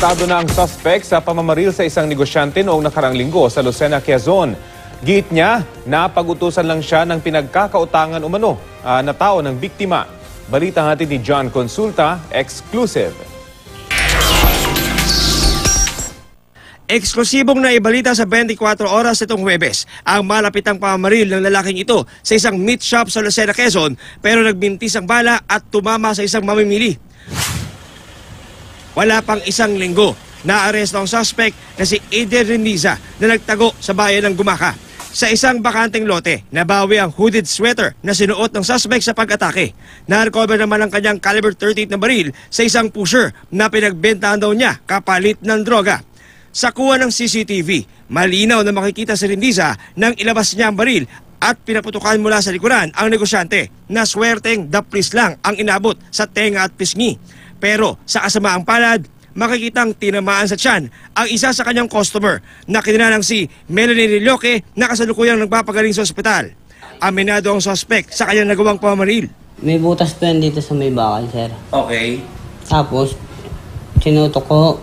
Arestado na ang suspect sa pamamaril sa isang negosyante noong nakarang linggo sa Lucena, Quezon. Giit niya, napag-utusan lang siya ng pinagkakautangan umano na tao ng biktima. Balita natin ni John Consulta, exclusive. Eksklusibong naibalita sa 24 oras itong Huwebes ang malapitang pamamaril ng lalaking ito sa isang meat shop sa Lucena, Quezon, pero nagbintis ang bala at tumama sa isang mamimili. Wala pang isang linggo, naaresto ang suspect na si Eder Reniza na nagtago sa bayan ng Gumaka. Sa isang bakanteng lote, nabawi ang hooded sweater na sinuot ng suspect sa pag-atake. Na-recover naman ang kanyang caliber 38 na baril sa isang pusher na pinagbentahan daw niya kapalit ng droga. Sa kuha ng CCTV, malinaw na makikita si Reniza nang ilabas niya ang baril at pinaputukan mula sa likuran ang negosyante na swerteng daplis lang ang inabot sa tenga at pisngi. Pero sa kasamaang palad, makikitang tinamaan sa tiyan ang isa sa kanyang customer na kinilanang si Melanie Rilloque na kasalukuyang nagpapagaling sa ospital. Aminado ang suspect sa kanyang nagawang pamamaril. May butas po yan dito sa may bakal, sir. Okay. Tapos, sinutok ko.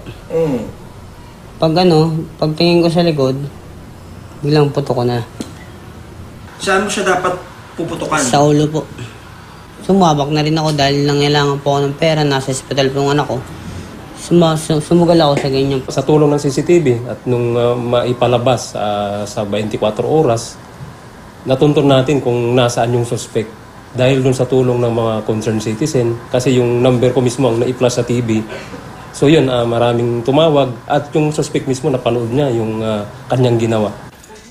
Pagtingin ko sa likod, biglang putok ko na. Saan mo siya dapat puputukan? Sa ulo po. Sumabak na rin ako dahil nangailangan po ako ng pera. Nasa hospital po yung anak ko. Sumugal ako sa ganyan. Sa tulong ng CCTV at nung maipalabas sa 24 oras, natuntun natin kung nasaan yung suspect. Dahil dun sa tulong ng mga concerned citizen, kasi yung number ko mismo ang na-i-flash sa TV. So yun, maraming tumawag at yung suspect mismo napanood niya yung kanyang ginawa.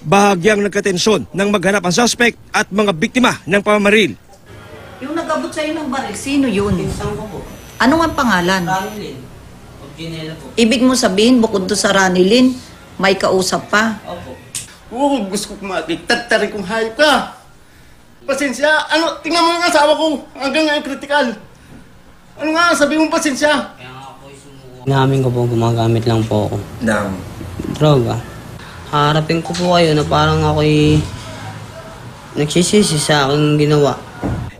Bahagyang nagkatensyon nang maghanap ang suspect at mga biktima ng pamamaril. Yung nag-abot sa'yo ng baril, sino yun? Pinsan ko po. Ano ang pangalan? Ranilin. Originela po. Ibig mo sabihin, bukod doon sa Ranilin, may kausap pa? Opo. Oo, gusto ko tatari kong hayop ka. Pasensya, tingnan mo yung asawa ko, hanggang ngayon critical. Ano nga, sabi mo pasensya. Namin ko po, gumagamit lang po ako. Ng Droga. Harapin ko po kayo na parang ako'y nagsisisi sa aking ginawa.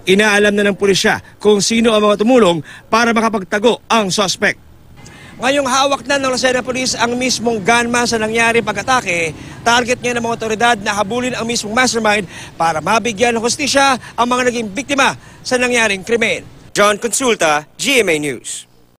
Inaalam na ng pulisya kung sino ang mga tumulong para makapagtago ang suspect. Ngayong hawak na ng Lucena Police ang mismong gunman sa nangyari pag-atake, target niya ng mga otoridad na habulin ang mismong mastermind para mabigyan ng hustisya ang mga naging biktima sa nangyaring krimen. John Consulta, GMA News.